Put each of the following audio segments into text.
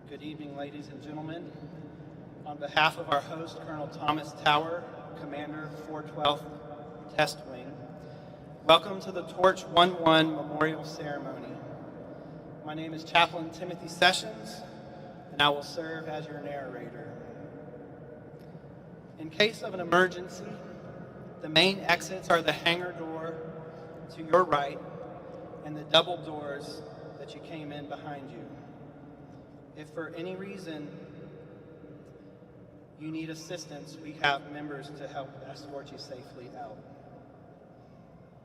Good evening, ladies and gentlemen. On behalf of our host, Colonel Thomas Tower, Commander 412th Test Wing, welcome to the Torch 1-1 Memorial Ceremony. My name is Chaplain Timothy Sessions, and I will serve as your narrator. In case of an emergency, the main exits are the hangar door to your right and the double doors that you came in behind you. If for any reason you need assistance, we have members to help escort you safely out.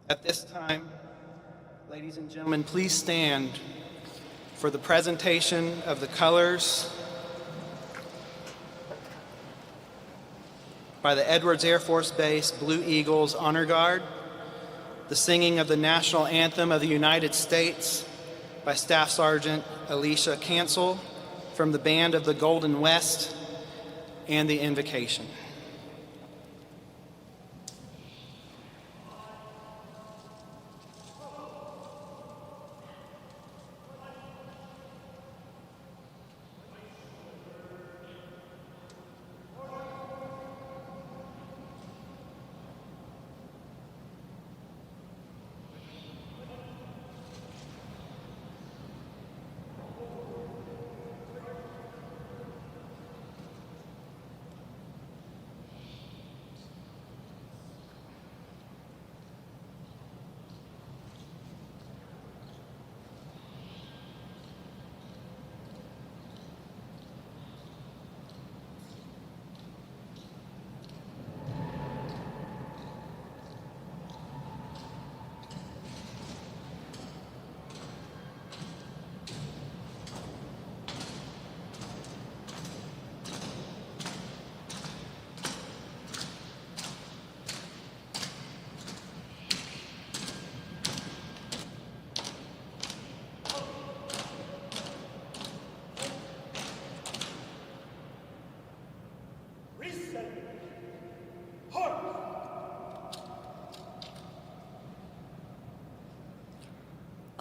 At this time, ladies and gentlemen, please stand for the presentation of the colors by the Edwards Air Force Base Blue Eagles Honor Guard, the singing of the National Anthem of the United States by Staff Sergeant Alicia Cancel from the Band of the Golden West, and the invocation.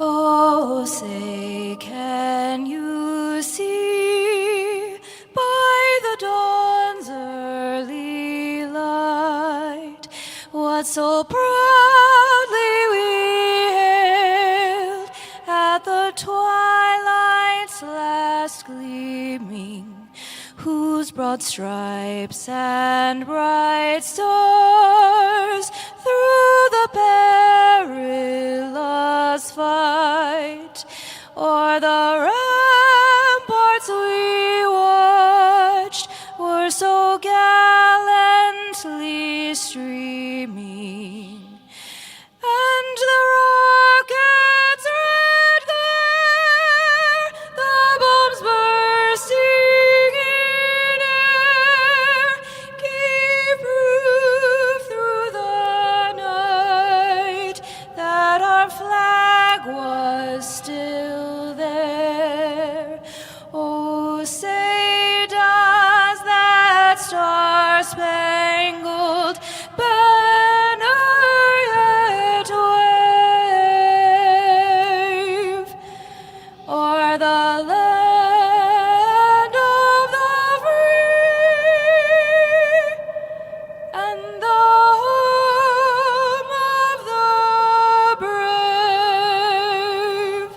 Oh, say, can you see by the dawn's early light what so proudly we hailed at the twilight's last gleaming, whose broad stripes and bright stars through the perilous fight o'er the ramparts we watched were so gallantly streaming, and the rockets red glare, the bombs bursting in air, gave proof through the night that our flag was still there. Oh, say does that star-spangled banner yet wave o'er the land of the free and the home of the brave?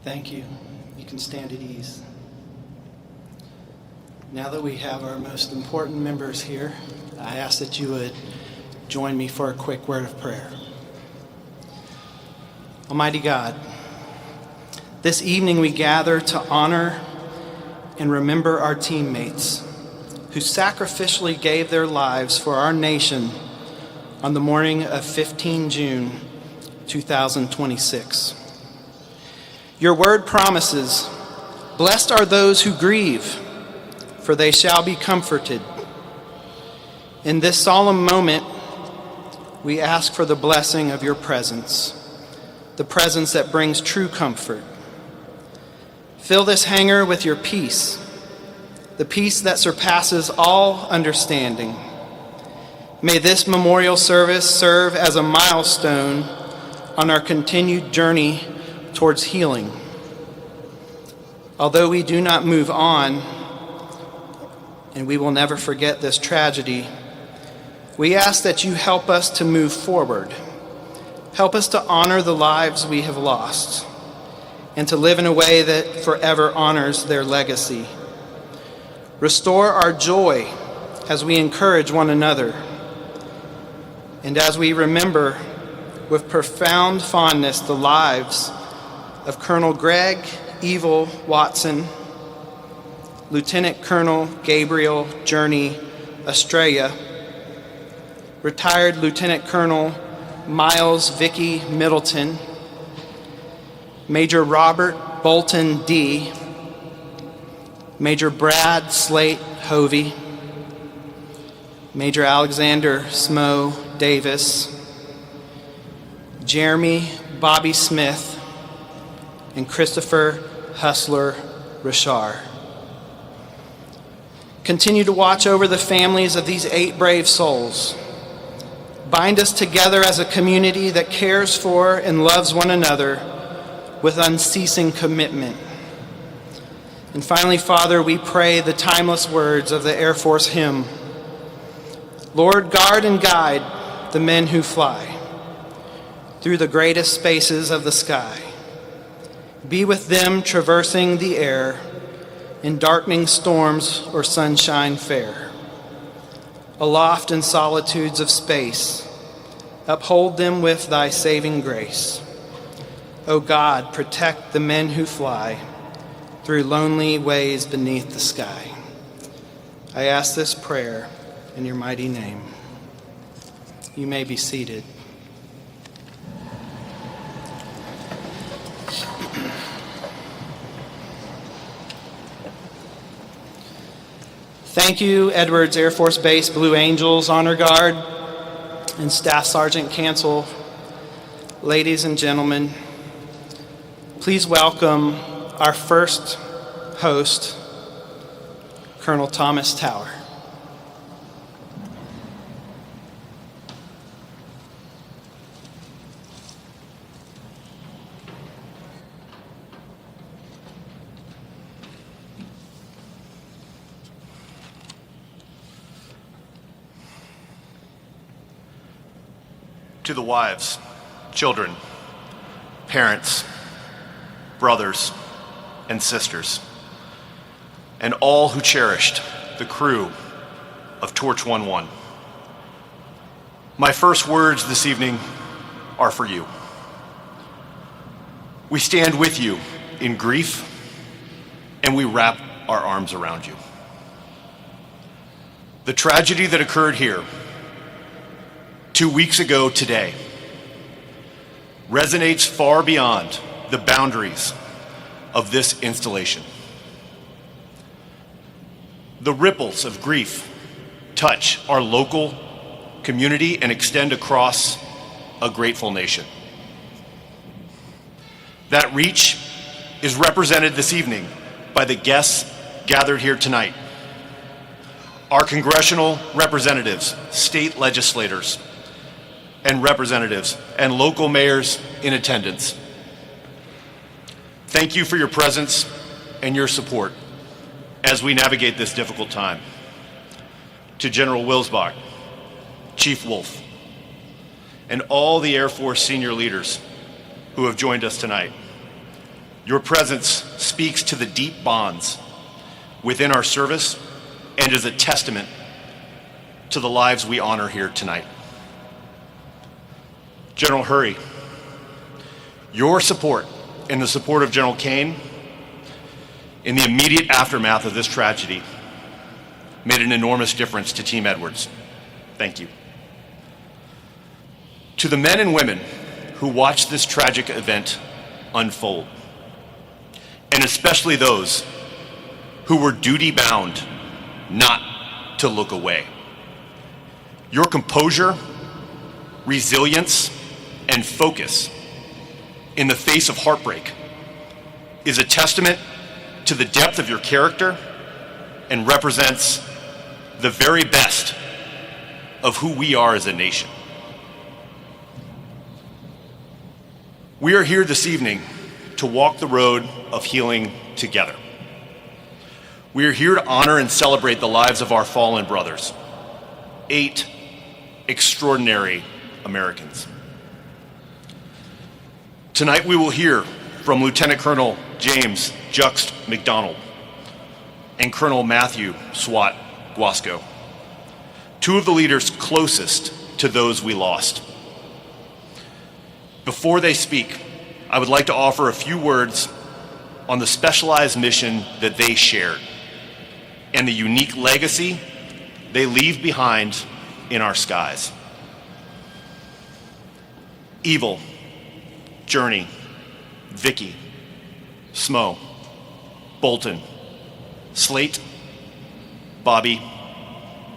Thank you. You can stand at ease. Now that we have our most important members here, I ask that you would join me for a quick word of prayer. Almighty God, this evening we gather to honor and remember our teammates who sacrificially gave their lives for our nation on the morning of 15 June 2026. Your word promises, "Blessed are those who grieve, for they shall be comforted." In this solemn moment, we ask for the blessing of your presence, the presence that brings true comfort. Fill this hangar with your peace, the peace that surpasses all understanding. May this memorial service serve as a milestone on our continued journey towards healing. Although we do not move on, and we will never forget this tragedy, we ask that you help us to move forward. Help us to honor the lives we have lost and to live in a way that forever honors their legacy. Restore our joy as we encourage one another and as we remember with profound fondness the lives of Colonel Greg Evil Watson, Lieutenant Colonel Gabriel Journey Estrella, retired Lieutenant Colonel Miles Vicky Middleton, Major Robert Bolton D., Major Brad Slate Hovey, Major Alexander Smo Davis, Jeremy Bobby Smith, and Christopher Hustler Richard. Continue to watch over the families of these 8 brave souls. Bind us together as a community that cares for and loves one another with unceasing commitment. And finally, Father, we pray the timeless words of the Air Force hymn, "Lord, guard and guide the men who fly through the greatest spaces of the sky. Be with them traversing the air in darkening storms or sunshine fair. Aloft in solitudes of space, uphold them with thy saving grace. O God, protect the men who fly through lonely ways beneath the sky." I ask this prayer in your mighty name. You may be seated. Thank you, Edwards Air Force Base Blue Angels Honor Guard and Staff Sergeant Cancel. Ladies and gentlemen, please welcome our first host, Colonel Thomas Tower. To the wives, children, parents, brothers, and sisters, and all who cherished the crew of Torch 11. My first words this evening are for you. We stand with you in grief, and we wrap our arms around you. The tragedy that occurred here 2 weeks ago today resonates far beyond the boundaries of this installation. The ripples of grief touch our local community and extend across a grateful nation. That reach is represented this evening by the guests gathered here tonight. Our congressional representatives, state legislators, and representatives, and local mayors in attendance. Thank you for your presence and your support as we navigate this difficult time. To General Wilsbach, Chief Wolf, and all the Air Force senior leaders who have joined us tonight, Your presence speaks to the deep bonds within our service and is a testament to the lives we honor here tonight. General Hurry, your support and the support of General Kane in the immediate aftermath of this tragedy made an enormous difference to Team Edwards. Thank you. To the men and women who watched this tragic event unfold, and especially those who were duty-bound not to look away, your composure, resilience, and focus in the face of heartbreak is a testament to the depth of your character and represents the very best of who we are as a nation. We are here this evening to walk the road of healing together. We are here to honor and celebrate the lives of our fallen brothers, 8 extraordinary Americans. Tonight we will hear from Lieutenant Colonel James Juxt McDonald and Colonel Matthew Swat Guasco, 2 of the leaders closest to those we lost. Before they speak, I would like to offer a few words on the specialized mission that they shared and the unique legacy they leave behind in our skies. Evil, Journey, Vicky, Smo, Bolton, Slate, Bobby,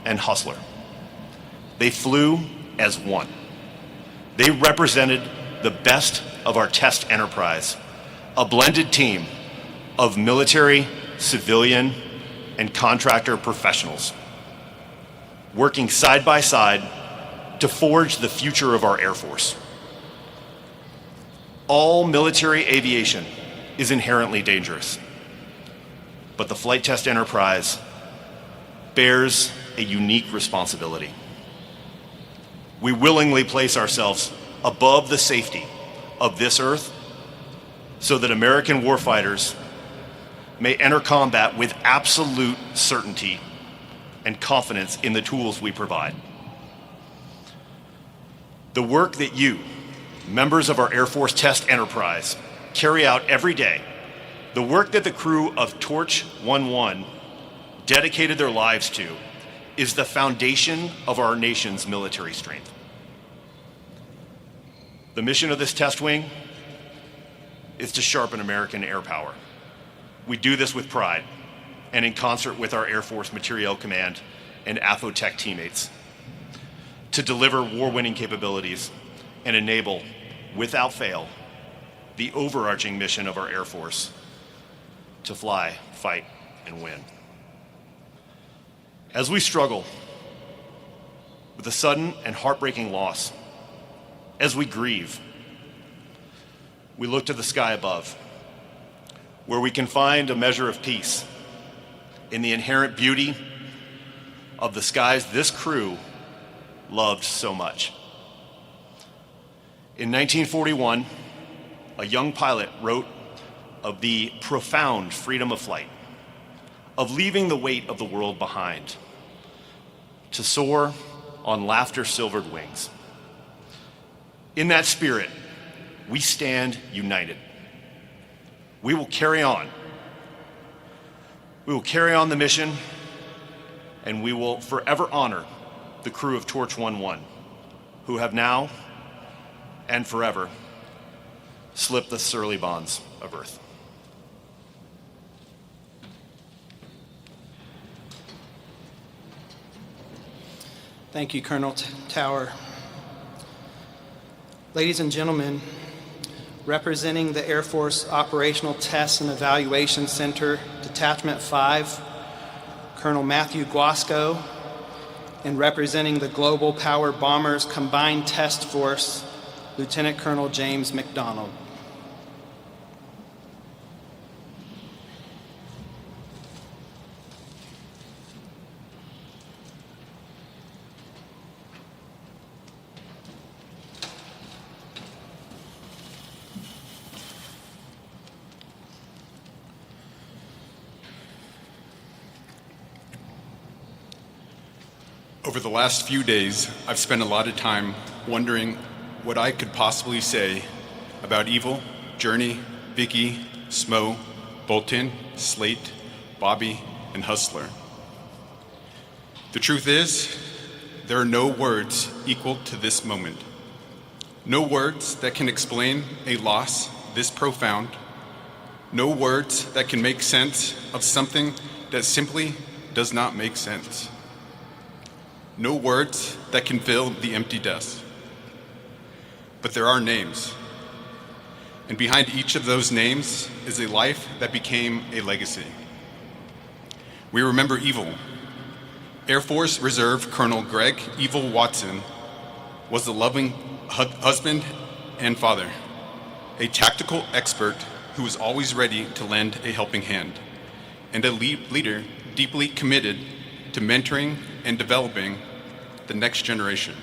and Hustler. They flew as one. They represented the best of our test enterprise, a blended team of military, civilian, and contractor professionals, working side by side to forge the future of our Air Force. All military aviation is inherently dangerous, but the flight test enterprise bears a unique responsibility. We willingly place ourselves above the safety of this earth so that American warfighters may enter combat with absolute certainty and confidence in the tools we provide. The work that you, members of our Air Force test enterprise, carry out every day, the work that the crew of Torch 11 dedicated their lives to, is the foundation of our nation's military strength. The mission of this test wing is to sharpen American air power. We do this with pride and in concert with our Air Force Materiel Command and AFOTech teammates to deliver war-winning capabilities and enable, without fail, the overarching mission of our Air Force to fly, fight, and win. As we struggle with the sudden and heartbreaking loss, as we grieve, we look to the sky above, where we can find a measure of peace in the inherent beauty of the skies this crew loved so much. In 1941, a young pilot wrote of the profound freedom of flight, of leaving the weight of the world behind, to soar on laughter-silvered wings. In that spirit, we stand united. We will carry on. We will carry on the mission, and we will forever honor the crew of Torch 11, who have now and forever slipped the surly bonds of Earth. Thank you, Colonel Tower. Ladies and gentlemen, representing the Air Force Operational Test and Evaluation Center, Detachment 5, Colonel Matthew Guasco, and representing the Global Power Bombers Combined Test Force, Lieutenant Colonel James McDonald. Over the last few days, I've spent a lot of time wondering what I could possibly say about Evil, Journey, Vicky, Smo, Bolton, Slate, Bobby, and Hustler. The truth is, there are no words equal to this moment. No words that can explain a loss this profound. No words that can make sense of something that simply does not make sense. No words that can fill the empty desk. But there are names. And behind each of those names is a life that became a legacy. We remember Evil. Air Force Reserve Colonel Greg Evil Watson was a loving husband and father, a tactical expert who was always ready to lend a helping hand, and a leader deeply committed to mentoring and developing the next generation.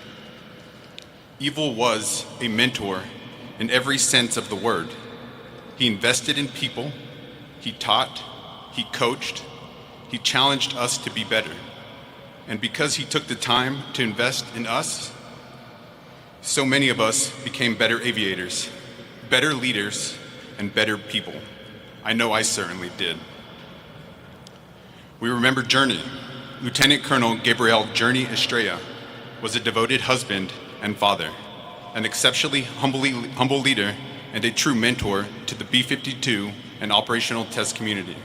Evil was a mentor in every sense of the word. He invested in people, he taught, he coached, he challenged us to be better. And because he took the time to invest in us, so many of us became better aviators, better leaders, and better people. I know I certainly did. We remember Journey. Lieutenant Colonel Gabriel Journey Estrella was a devoted husband and father, an exceptionally humble leader, and a true mentor to the B-52 and operational test community.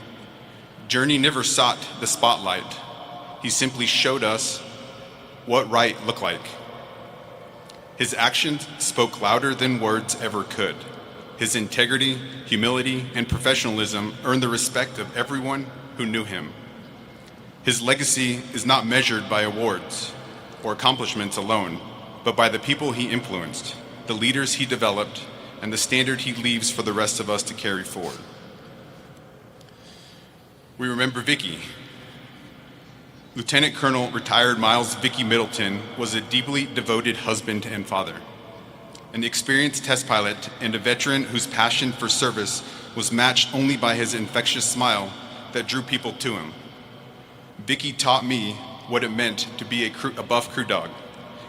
Journey never sought the spotlight. He simply showed us what right looked like. His actions spoke louder than words ever could. His integrity, humility, and professionalism earned the respect of everyone who knew him. His legacy is not measured by awards or accomplishments alone, but by the people he influenced, the leaders he developed, and the standard he leaves for the rest of us to carry forward. We remember Vicky. Lieutenant Colonel retired Miles Vicky Middleton was a deeply devoted husband and father, an experienced test pilot and a veteran whose passion for service was matched only by his infectious smile that drew people to him. Vicky taught me what it meant to be a buff crew dog,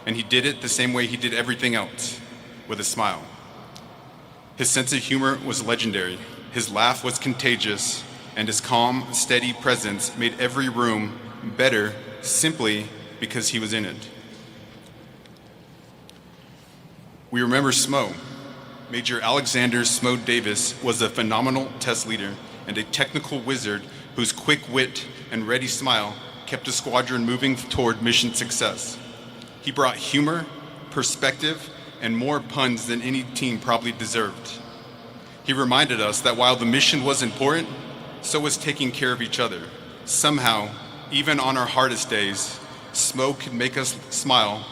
and he did it the same way he did everything else, with a smile. His sense of humor was legendary, his laugh was contagious, and his calm, steady presence made every room better simply because he was in it. We remember Smo. Major Alexander Smo Davis was a phenomenal test leader and a technical wizard whose quick wit and ready smile kept a squadron moving toward mission success. He brought humor, perspective, and more puns than any team probably deserved. He reminded us that while the mission was important, so was taking care of each other. Somehow, even on our hardest days, Smo could make us smile,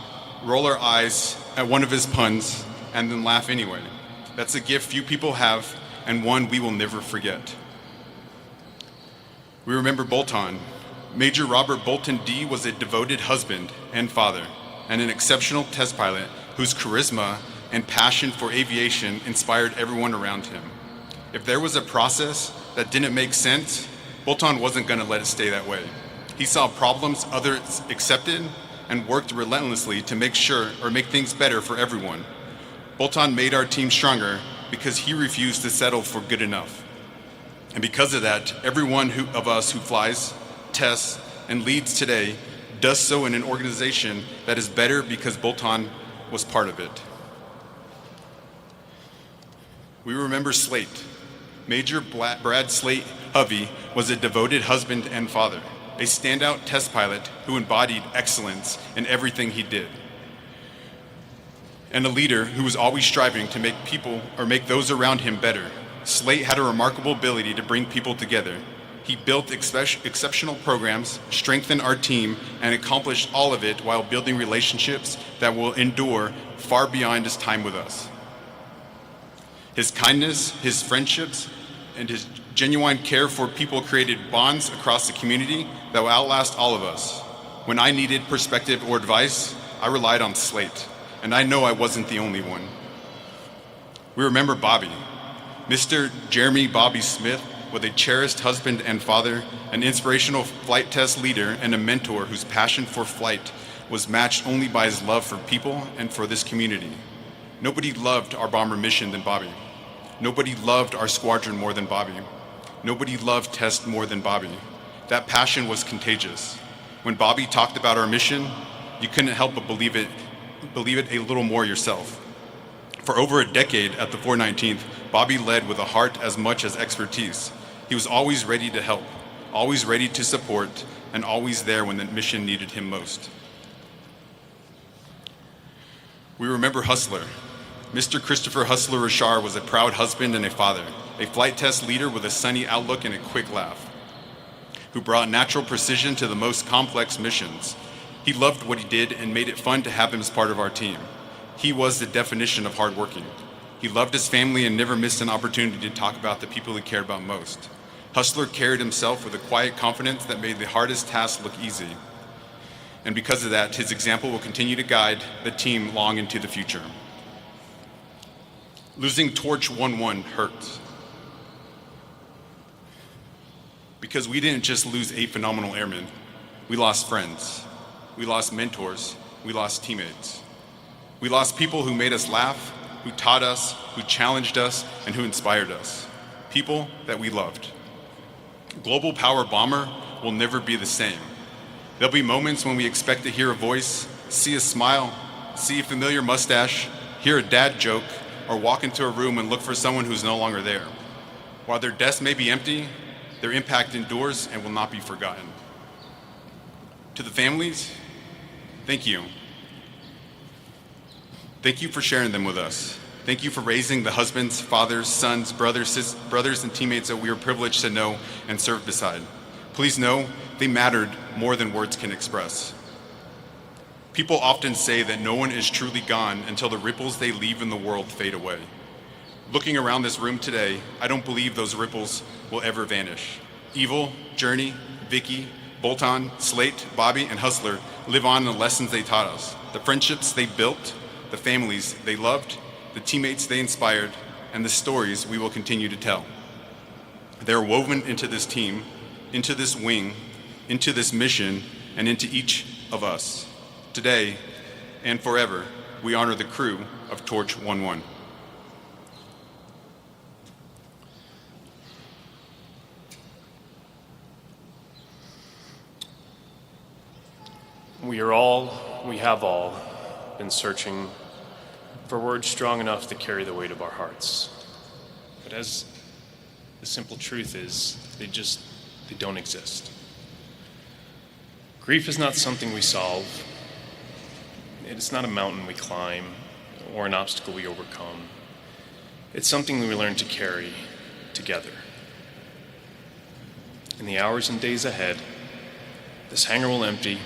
roll our eyes at one of his puns, and then laugh anyway. That's a gift few people have, and one we will never forget. We remember Bolton. Major Robert Bolton D was a devoted husband and father, and an exceptional test pilot whose charisma and passion for aviation inspired everyone around him. If there was a process that didn't make sense, Bolton wasn't going to let it stay that way. He saw problems others accepted and worked relentlessly to make things better for everyone. Bolton made our team stronger because he refused to settle for good enough. And because of that, everyone of us who flies, tests, and leads today does so in an organization that is better because Bolton was part of it. We remember Slate. Major Brad Slate Hovey was a devoted husband and father, a standout test pilot who embodied excellence in everything he did, and a leader who was always striving to make those around him better. Slate had a remarkable ability to bring people together. He built exceptional programs, strengthened our team, and accomplished all of it while building relationships that will endure far beyond his time with us. His kindness, his friendships, and his genuine care for people created bonds across the community that will outlast all of us. When I needed perspective or advice, I relied on Slate, and I know I wasn't the only one. We remember Bobby. Mr. Jeremy Bobby Smith was a cherished husband and father, an inspirational flight test leader, and a mentor whose passion for flight was matched only by his love for people and for this community. Nobody loved our bomber mission than Bobby. Nobody loved our squadron more than Bobby. Nobody loved Test more than Bobby. That passion was contagious. When Bobby talked about our mission, you couldn't help but believe it a little more yourself. For over a decade at the 419th, Bobby led with a heart as much as expertise. He was always ready to help, always ready to support, and always there when the mission needed him most. We remember Hustler. Mr. Christopher Hustler Rashar was a proud husband and a father, a flight test leader with a sunny outlook and a quick laugh, who brought natural precision to the most complex missions. He loved what he did and made it fun to have him as part of our team. He was the definition of hardworking. He loved his family and never missed an opportunity to talk about the people he cared about most. Hustler carried himself with a quiet confidence that made the hardest tasks look easy. And because of that, his example will continue to guide the team long into the future. Losing Torch 1-1 hurt. Because we didn't just lose 8 phenomenal airmen. We lost friends. We lost mentors. We lost teammates. We lost people who made us laugh, who taught us, who challenged us, and who inspired us. People that we loved. Global Power Bomber will never be the same. There'll be moments when we expect to hear a voice, see a smile, see a familiar mustache, hear a dad joke, or walk into a room and look for someone who's no longer there. While their desk may be empty, their impact endures and will not be forgotten. To the families, thank you. Thank you for sharing them with us. Thank you for raising the husbands, fathers, sons, brothers, and teammates that we are privileged to know and serve beside. Please know they mattered more than words can express. People often say that no one is truly gone until the ripples they leave in the world fade away. Looking around this room today, I don't believe those ripples will ever vanish. Evil, Journey, Vicky, Bolton, Slate, Bobby, and Hustler live on in the lessons they taught us, the friendships they built, the families they loved, the teammates they inspired, and the stories we will continue to tell. They're woven into this team, into this wing, into this mission, and into each of us. Today and forever, we honor the crew of Torch 1-1. We have all been searching for words strong enough to carry the weight of our hearts. But as the simple truth is, they don't exist. Grief is not something we solve. It's not a mountain we climb or an obstacle we overcome. It's something we learn to carry together. In the hours and days ahead, this hangar will empty.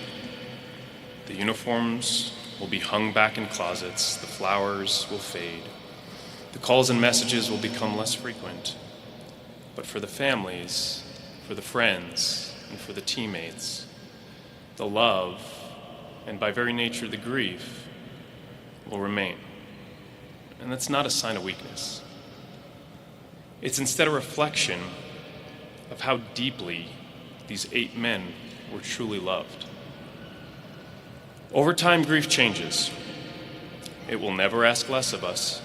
The uniforms will be hung back in closets. The flowers will fade. The calls and messages will become less frequent. But for the families, for the friends, and for the teammates, the love, and by very nature the grief, will remain. And that's not a sign of weakness. It's instead a reflection of how deeply these 8 men were truly loved. Over time, grief changes. It will never ask less of us,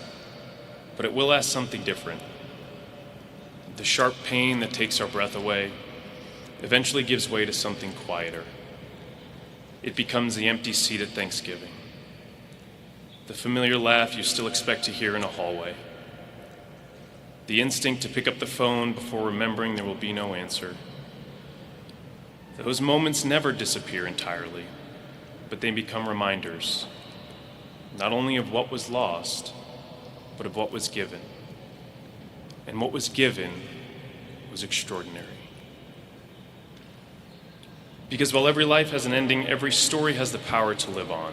but it will ask something different. The sharp pain that takes our breath away eventually gives way to something quieter. It becomes the empty seat at Thanksgiving, the familiar laugh you still expect to hear in a hallway, the instinct to pick up the phone before remembering there will be no answer. Those moments never disappear entirely, but they become reminders, not only of what was lost, but of what was given. And what was given was extraordinary. Because while every life has an ending, every story has the power to live on.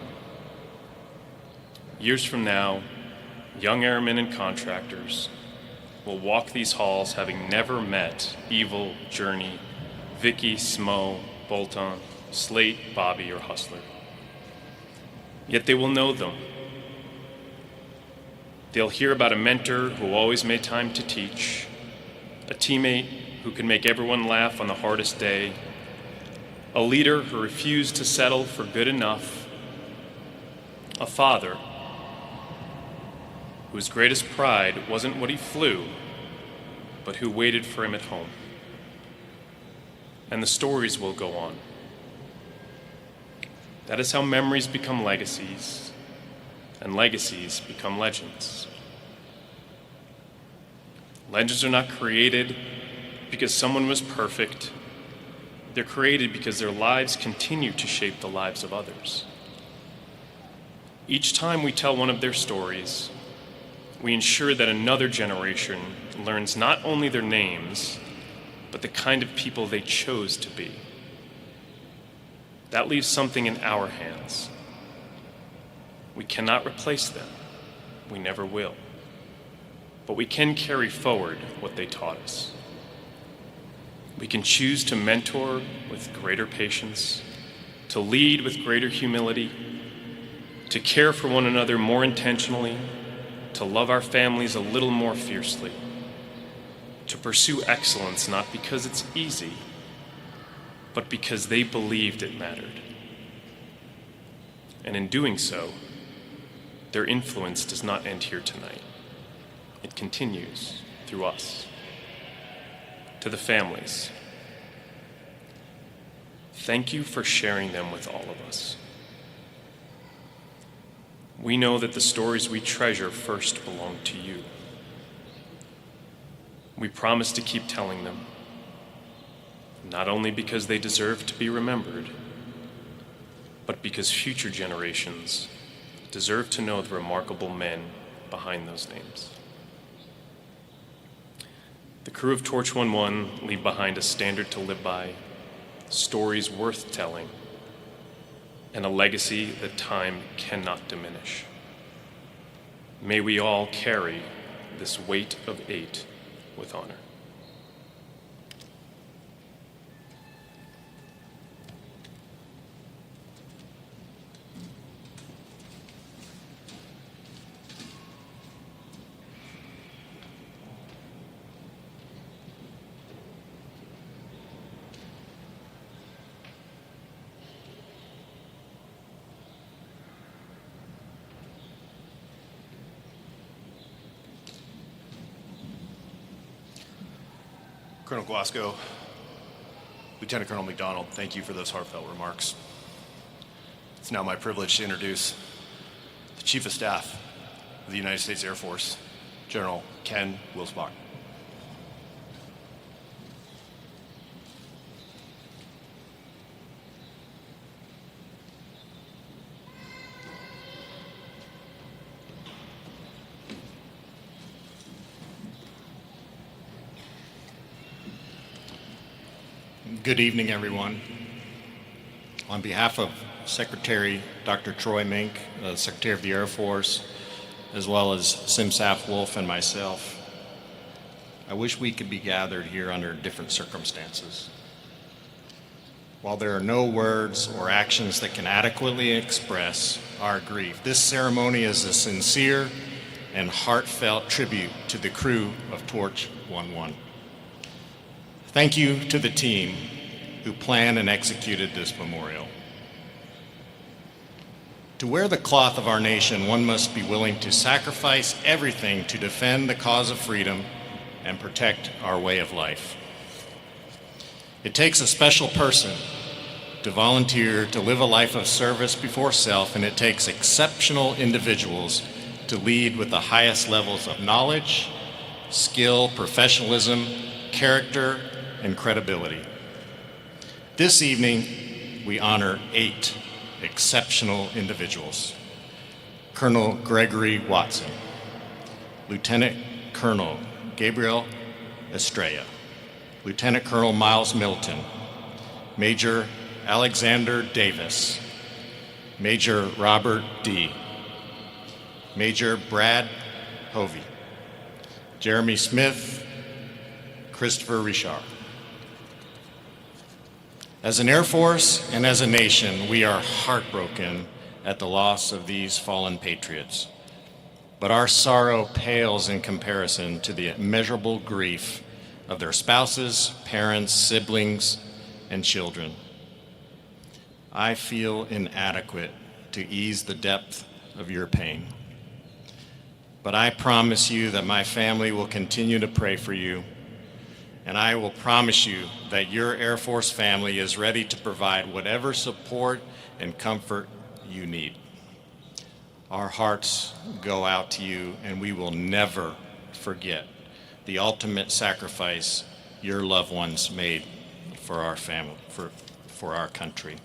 Years from now, young airmen and contractors will walk these halls having never met Evil, Journey, Vicky, Smo, Bolton, Slate, Bobby, or Hustler. Yet they will know them. They'll hear about a mentor who always made time to teach, a teammate who could make everyone laugh on the hardest day, a leader who refused to settle for good enough A father whose greatest pride wasn't what he flew, but who waited for him at home. And the stories will go on. That is how memories become legacies, and legacies become legends. Legends are not created because someone was perfect. They're created because their lives continue to shape the lives of others. Each time we tell one of their stories, we ensure that another generation learns not only their names, but the kind of people they chose to be. That leaves something in our hands. We cannot replace them. We never will. But we can carry forward what they taught us. We can choose to mentor with greater patience, to lead with greater humility, to care for one another more intentionally, to love our families a little more fiercely, to pursue excellence not because it's easy, but because they believed it mattered. And in doing so, their influence does not end here tonight. It continues through us. To the families, thank you for sharing them with all of us. We know that the stories we treasure first belong to you. We promise to keep telling them, not only because they deserve to be remembered, but because future generations deserve to know the remarkable men behind those names. The crew of Torch 11 leave behind a standard to live by, stories worth telling, and a legacy that time cannot diminish. May we all carry this weight of 8 with honor. Colonel Glasgow, Lieutenant Colonel McDonald, thank you for those heartfelt remarks. It's now my privilege to introduce the Chief of Staff of the United States Air Force, General Ken Wilsbach. Good evening, everyone. On behalf of Secretary Dr. Troy Mink, Secretary of the Air Force, as well as Simsaf Wolf and myself, I wish we could be gathered here under different circumstances. While there are no words or actions that can adequately express our grief, this ceremony is a sincere and heartfelt tribute to the crew of Torch 11. Thank you to the team who planned and executed this memorial. To wear the cloth of our nation, one must be willing to sacrifice everything to defend the cause of freedom and protect our way of life. It takes a special person to volunteer to live a life of service before self, and it takes exceptional individuals to lead with the highest levels of knowledge, skill, professionalism, character, and credibility. This evening, we honor 8 exceptional individuals. Colonel Gregory Watson, Lieutenant Colonel Gabriel Estrella, Lieutenant Colonel Miles Milton, Major Alexander Davis, Major Robert D., Major Brad Hovey, Jeremy Smith, Christopher Richard. As an Air Force and as a nation, we are heartbroken at the loss of these fallen patriots. But our sorrow pales in comparison to the immeasurable grief of their spouses, parents, siblings, and children. I feel inadequate to ease the depth of your pain. But I promise you that my family will continue to pray for you, and I will promise you that your Air Force family is ready to provide whatever support and comfort you need. Our hearts go out to you, and we will never forget the ultimate sacrifice your loved ones made for our family, for our country.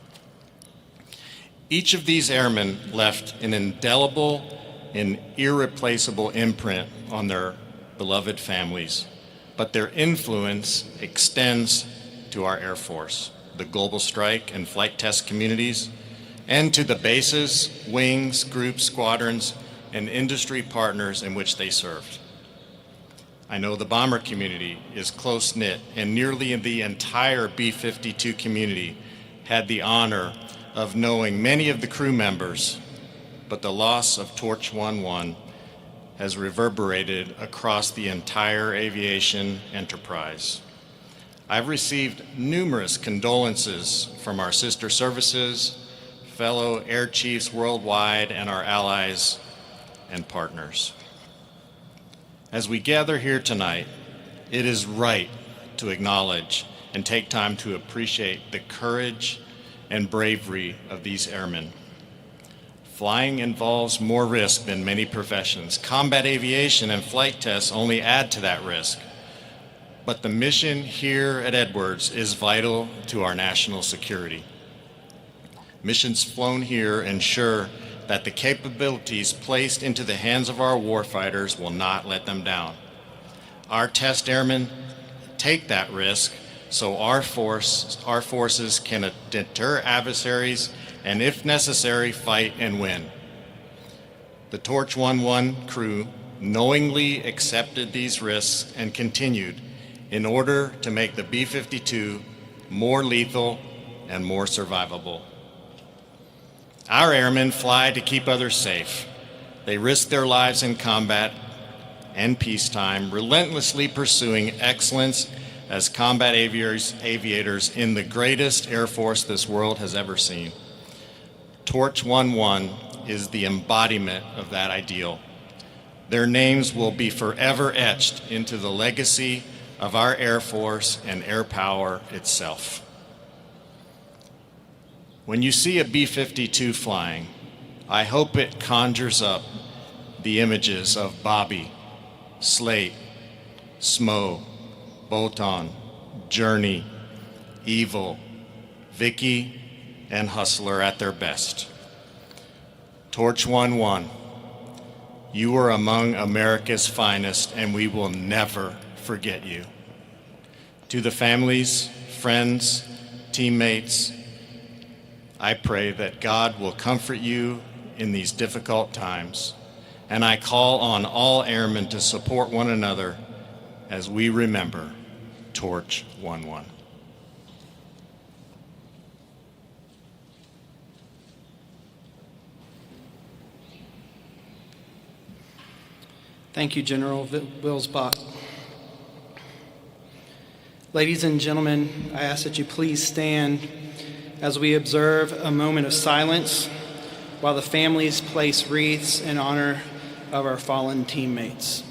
Each of these airmen left an indelible and irreplaceable imprint on their beloved families, but their influence extends to our Air Force, the global strike and flight test communities, and to the bases, wings, groups, squadrons, and industry partners in which they served. I know the bomber community is close-knit, and nearly the entire B-52 community had the honor of knowing many of the crew members, but the loss of Torch 11 has reverberated across the entire aviation enterprise. I've received numerous condolences from our sister services, fellow air chiefs worldwide, and our allies and partners. As we gather here tonight, it is right to acknowledge and take time to appreciate the courage and bravery of these airmen. Flying involves more risk than many professions. Combat aviation and flight tests only add to that risk. But the mission here at Edwards is vital to our national security. Missions flown here ensure that the capabilities placed into the hands of our warfighters will not let them down. Our test airmen take that risk so our forces can deter adversaries and, if necessary, fight and win. The Torch 11 crew knowingly accepted these risks and continued in order to make the B-52 more lethal and more survivable. Our airmen fly to keep others safe. They risk their lives in combat and peacetime, relentlessly pursuing excellence as combat aviators in the greatest Air Force this world has ever seen. Torch 11 is the embodiment of that ideal. Their names will be forever etched into the legacy of our Air Force and air power itself. When you see a B-52 flying, I hope it conjures up the images of Bobby, Slate, Smo, Bolton, Journey, Evil, Vicky, and Hustler at their best. Torch 11, you are among America's finest, and we will never forget you. To the families, friends, teammates, I pray that God will comfort you in these difficult times, and I call on all airmen to support one another as we remember Torch 11. Thank you, General Wilsbach. Ladies and gentlemen, I ask that you please stand as we observe a moment of silence while the families place wreaths in honor of our fallen teammates.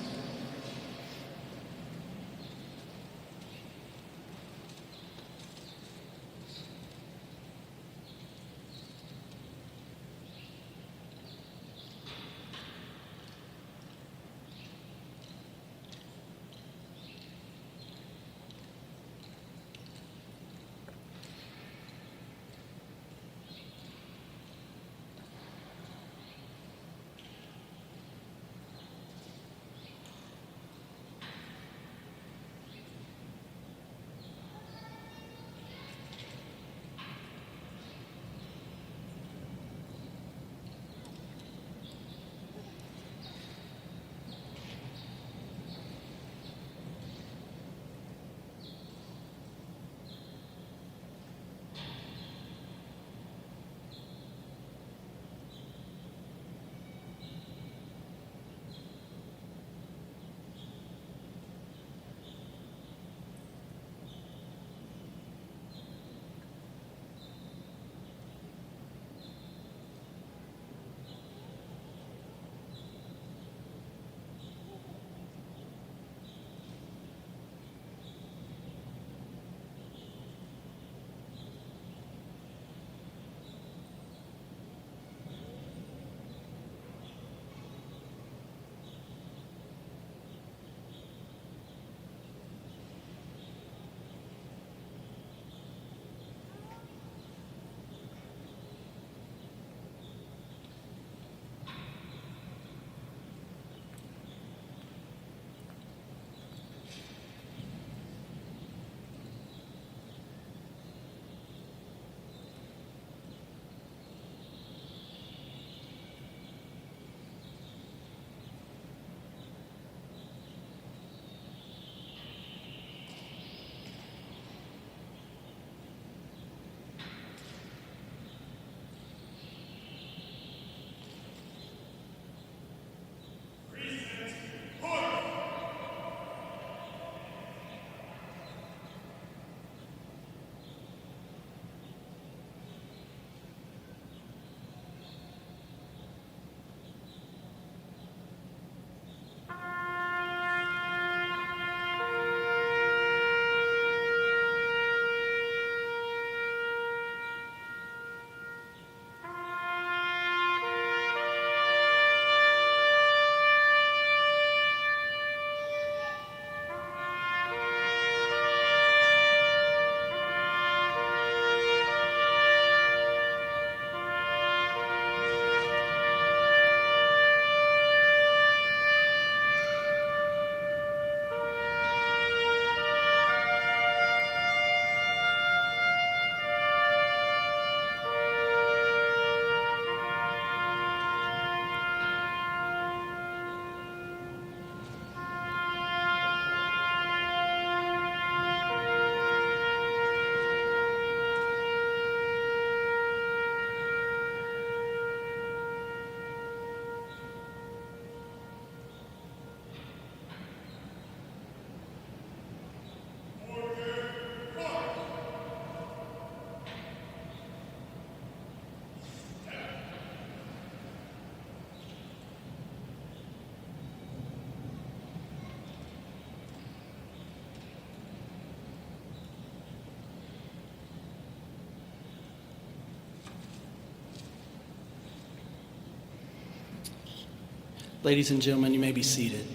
Ladies and gentlemen, you may be seated.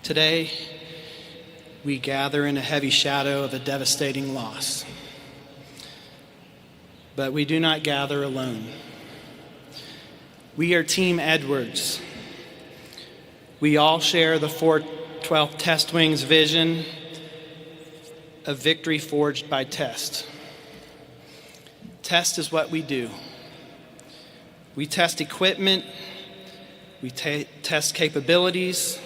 Today, we gather in a heavy shadow of a devastating loss. But we do not gather alone. We are Team Edwards. We all share the 412th Test Wing's vision of victory forged by test. Test is what we do. We test equipment, we test capabilities,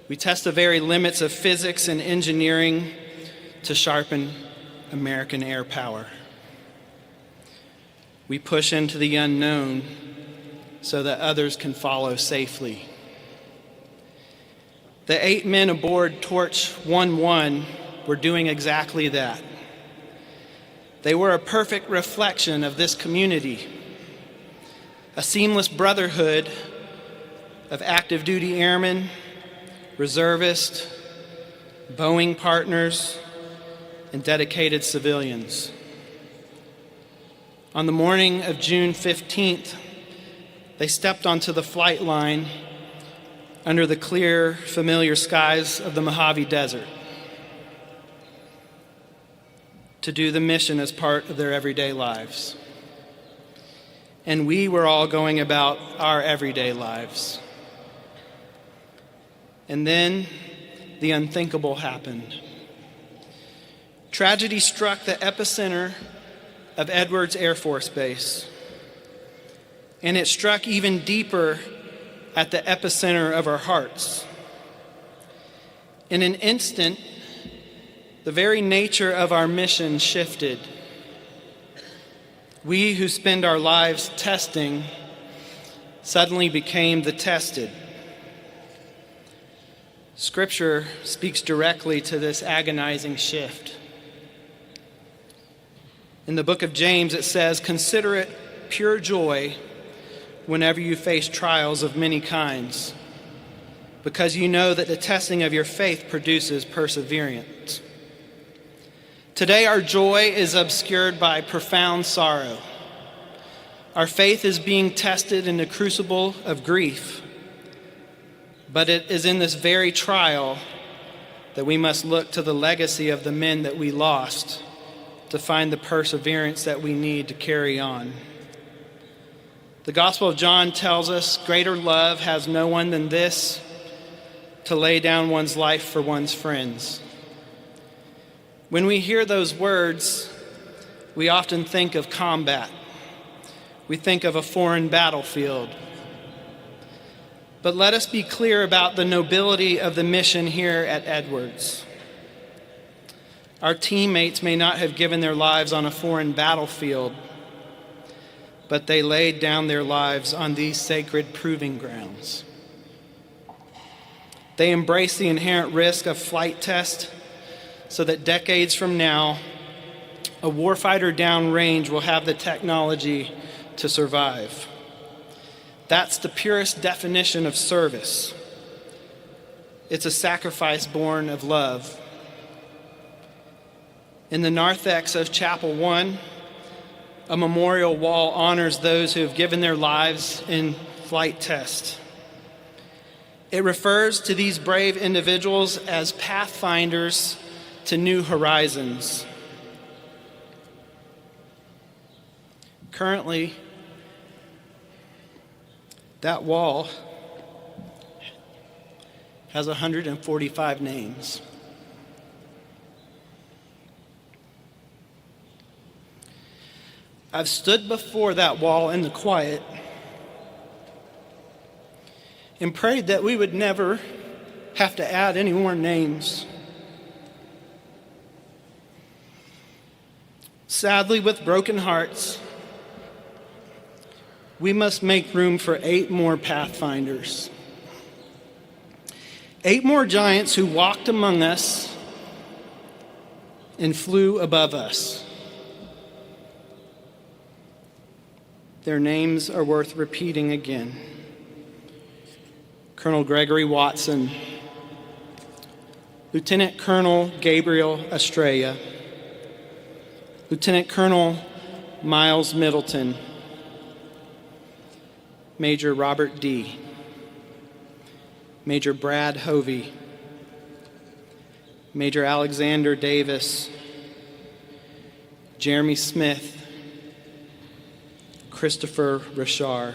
we test the very limits of physics and engineering to sharpen American air power. We push into the unknown so that others can follow safely. The 8 men aboard Torch 11 were doing exactly that. They were a perfect reflection of this community, a seamless brotherhood of active duty airmen, reservists, Boeing partners, and dedicated civilians. On the morning of June 15th, they stepped onto the flight line under the clear, familiar skies of the Mojave Desert to do the mission as part of their everyday lives. And we were all going about our everyday lives. And then the unthinkable happened. Tragedy struck the epicenter of Edwards Air Force Base, and it struck even deeper at the epicenter of our hearts. In an instant, the very nature of our mission shifted. We who spend our lives testing suddenly became the tested. Scripture speaks directly to this agonizing shift. In the book of James, it says, "Consider it pure joy whenever you face trials of many kinds, because you know that the testing of your faith produces perseverance." Today, our joy is obscured by profound sorrow. Our faith is being tested in the crucible of grief. But it is in this very trial that we must look to the legacy of the men that we lost to find the perseverance that we need to carry on. The Gospel of John tells us, "Greater love has no one than this, to lay down one's life for one's friends." When we hear those words, we often think of combat. We think of a foreign battlefield. But let us be clear about the nobility of the mission here at Edwards. Our teammates may not have given their lives on a foreign battlefield, but they laid down their lives on these sacred proving grounds. They embraced the inherent risk of flight test so that decades from now, a warfighter downrange will have the technology to survive. That's the purest definition of service. It's a sacrifice born of love. In the narthex of Chapel 1, a memorial wall honors those who have given their lives in flight test. It refers to these brave individuals as pathfinders to new horizons. Currently, that wall has 145 names. I've stood before that wall in the quiet and prayed that we would never have to add any more names. Sadly, with broken hearts, we must make room for 8 more pathfinders. 8 more giants who walked among us and flew above us. Their names are worth repeating again. Colonel Gregory Watson, Lieutenant Colonel Gabriel Estrella, Lieutenant Colonel Miles Middleton, Major Robert D., Major Brad Hovey, Major Alexander Davis, Jeremy Smith, Christopher Richard.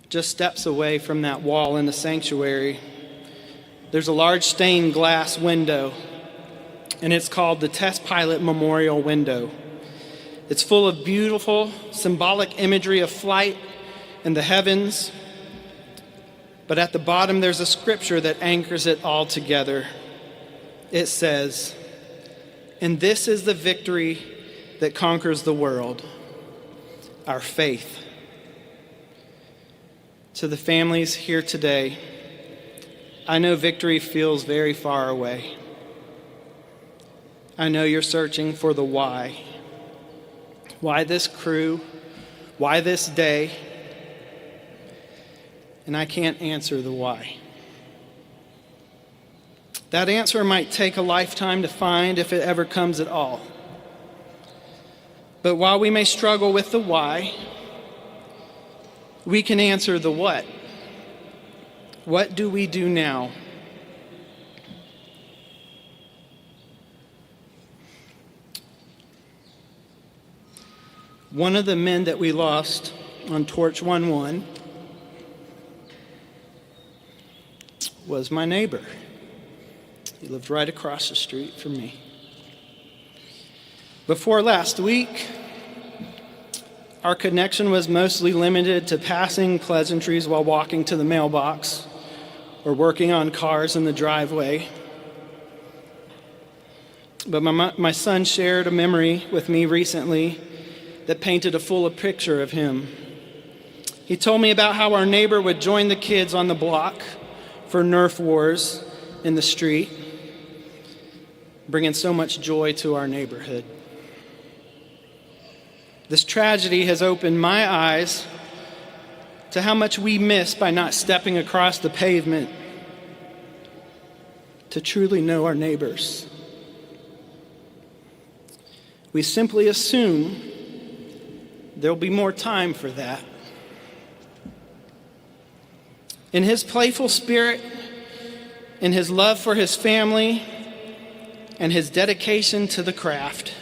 Just steps away from that wall in the sanctuary, there's a large stained glass window, and it's called the Test Pilot Memorial Window. It's full of beautiful, symbolic imagery of flight and the heavens, but at the bottom there's a scripture that anchors it all together. It says, "And this is the victory that conquers the world, our faith." To the families here today, I know victory feels very far away. I know you're searching for the why. Why this crew? Why this day? And I can't answer the why. That answer might take a lifetime to find, if it ever comes at all. But while we may struggle with the why, we can answer the what. What do we do now? One of the men that we lost on Torch 1-1 was my neighbor. He lived right across the street from me. Before last week, our connection was mostly limited to passing pleasantries while walking to the mailbox or working on cars in the driveway. But my son shared a memory with me recently that painted a fuller picture of him. He told me about how our neighbor would join the kids on the block for Nerf wars in the street, bringing so much joy to our neighborhood. This tragedy has opened my eyes to how much we miss by not stepping across the pavement to truly know our neighbors. We simply assume there'll be more time for that. In his playful spirit, in his love for his family, and his dedication to the craft,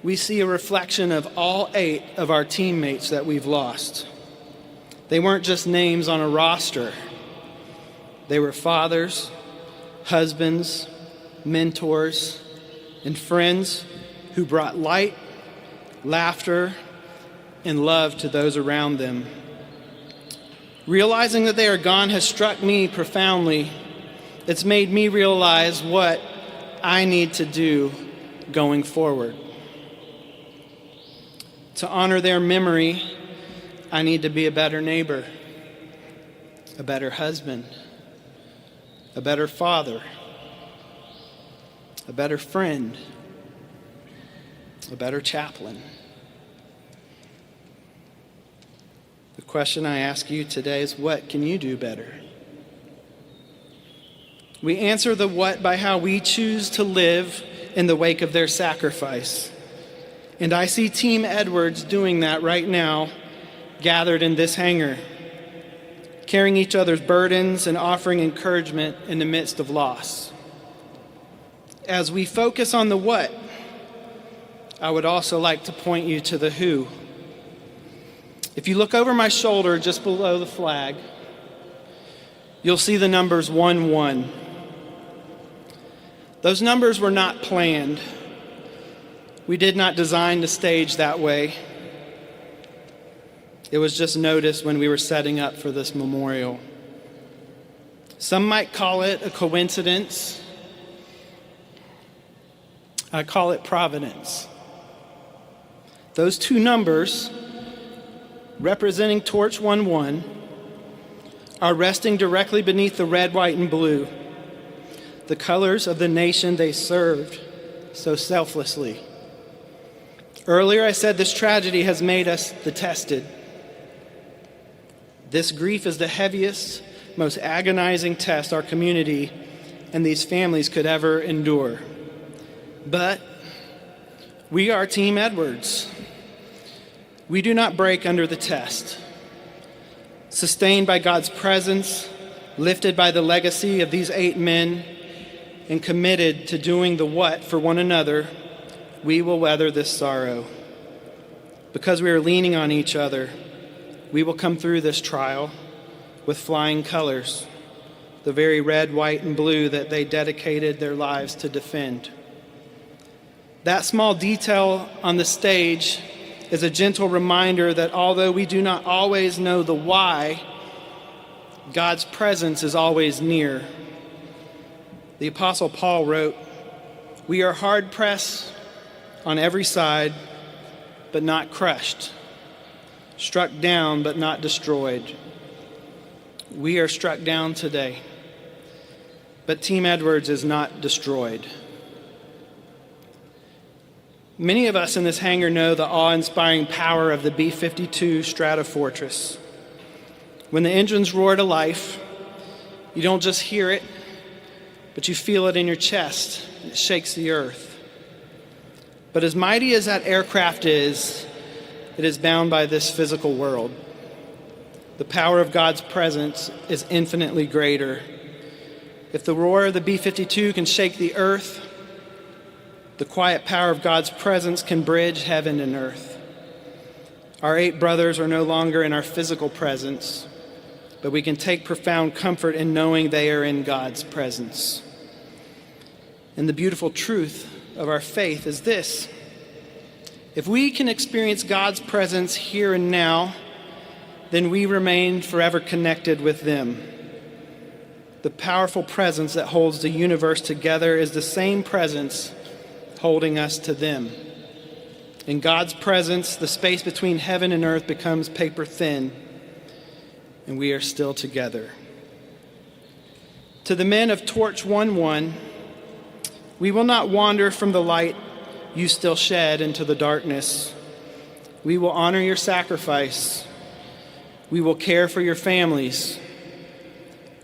we see a reflection of all 8 of our teammates that we've lost. They weren't just names on a roster. They were fathers, husbands, mentors, and friends who brought light, laughter, and love to those around them. Realizing that they are gone has struck me profoundly. It's made me realize what I need to do going forward. To honor their memory, I need to be a better neighbor, a better husband, a better father, a better friend, a better chaplain. The question I ask you today is, what can you do better? We answer the what by how we choose to live in the wake of their sacrifice. And I see Team Edwards doing that right now, gathered in this hangar, carrying each other's burdens and offering encouragement in the midst of loss. As we focus on the what, I would also like to point you to the who. If you look over my shoulder just below the flag, you'll see the numbers 1-1. Those numbers were not planned. We did not design the stage that way. It was just noticed when we were setting up for this memorial. Some might call it a coincidence. I call it providence. Those 2 numbers, representing Torch 1-1, are resting directly beneath the red, white, and blue, the colors of the nation they served so selflessly. Earlier I said this tragedy has made us the tested. This grief is the heaviest, most agonizing test our community and these families could ever endure. But we are Team Edwards. We do not break under the test. Sustained by God's presence, lifted by the legacy of these 8 men, and committed to doing the what for one another, we will weather this sorrow. Because we are leaning on each other, we will come through this trial with flying colors, the very red, white, and blue that they dedicated their lives to defend. That small detail on the stage is a gentle reminder that although we do not always know the why, God's presence is always near. The Apostle Paul wrote, "We are hard-pressed on every side, but not crushed, struck down, but not destroyed." We are struck down today, but Team Edwards is not destroyed. Many of us in this hangar know the awe-inspiring power of the B-52 Stratofortress. When the engines roar to life, you don't just hear it, but you feel it in your chest. It shakes the earth. But as mighty as that aircraft is, it is bound by this physical world. The power of God's presence is infinitely greater. If the roar of the B-52 can shake the earth, the quiet power of God's presence can bridge heaven and earth. Our 8 brothers are no longer in our physical presence, but we can take profound comfort in knowing they are in God's presence. And the beautiful truth of our faith is this: if we can experience God's presence here and now, then we remain forever connected with them. The powerful presence that holds the universe together is the same presence holding us to them. In God's presence, the space between heaven and earth becomes paper thin, and we are still together. To the men of Torch 1-1, we will not wander from the light you still shed into the darkness. We will honor your sacrifice. We will care for your families.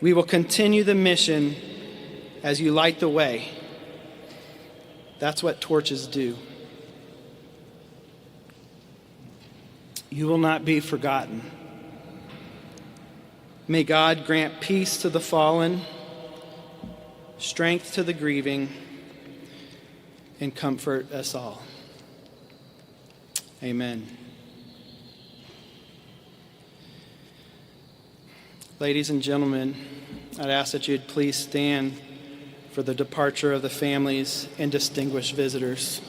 We will continue the mission as you light the way. That's what torches do. You will not be forgotten. May God grant peace to the fallen, strength to the grieving, and comfort us all. Amen. Ladies and gentlemen, I'd ask that you'd please stand for the departure of the families and distinguished visitors.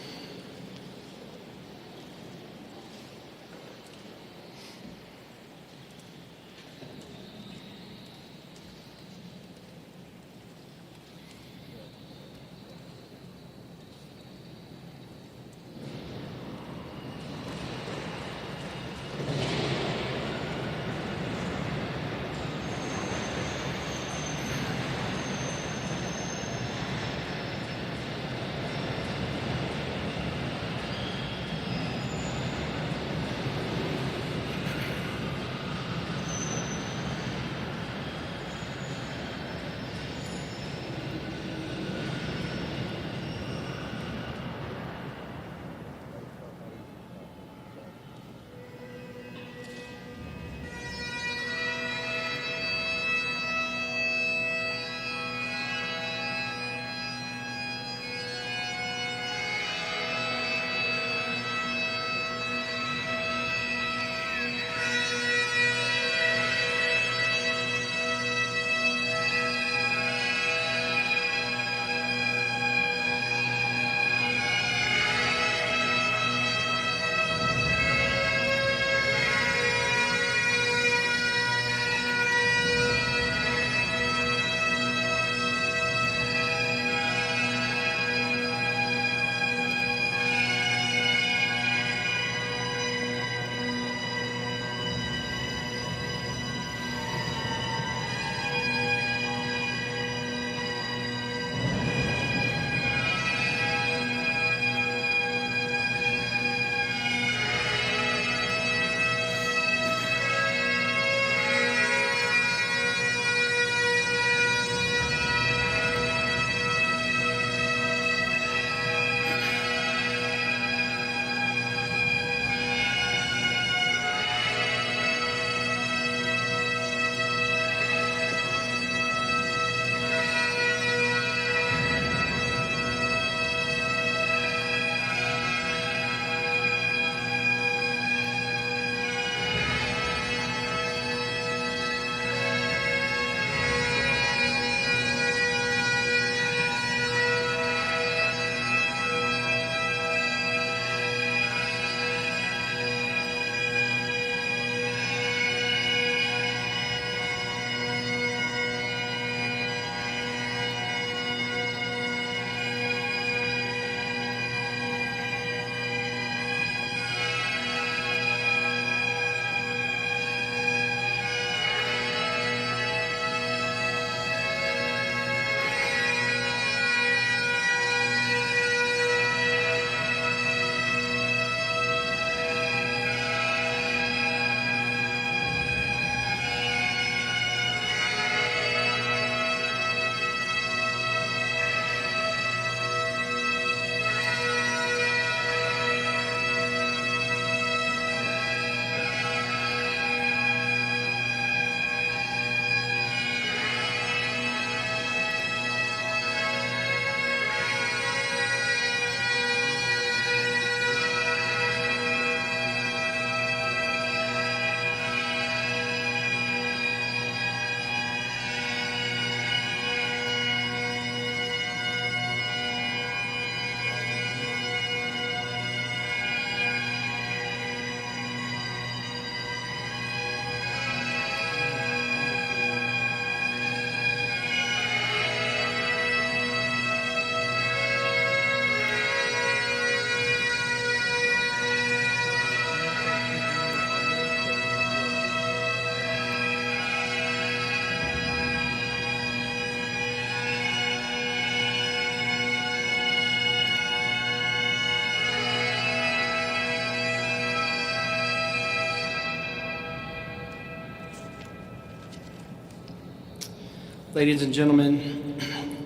Ladies and gentlemen,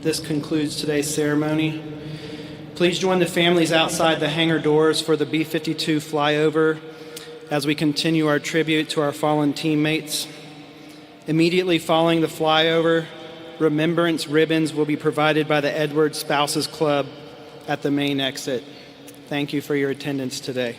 this concludes today's ceremony. Please join the families outside the hangar doors for the B-52 flyover as we continue our tribute to our fallen teammates. Immediately following the flyover, remembrance ribbons will be provided by the Edwards Spouses Club at the main exit. Thank you for your attendance today.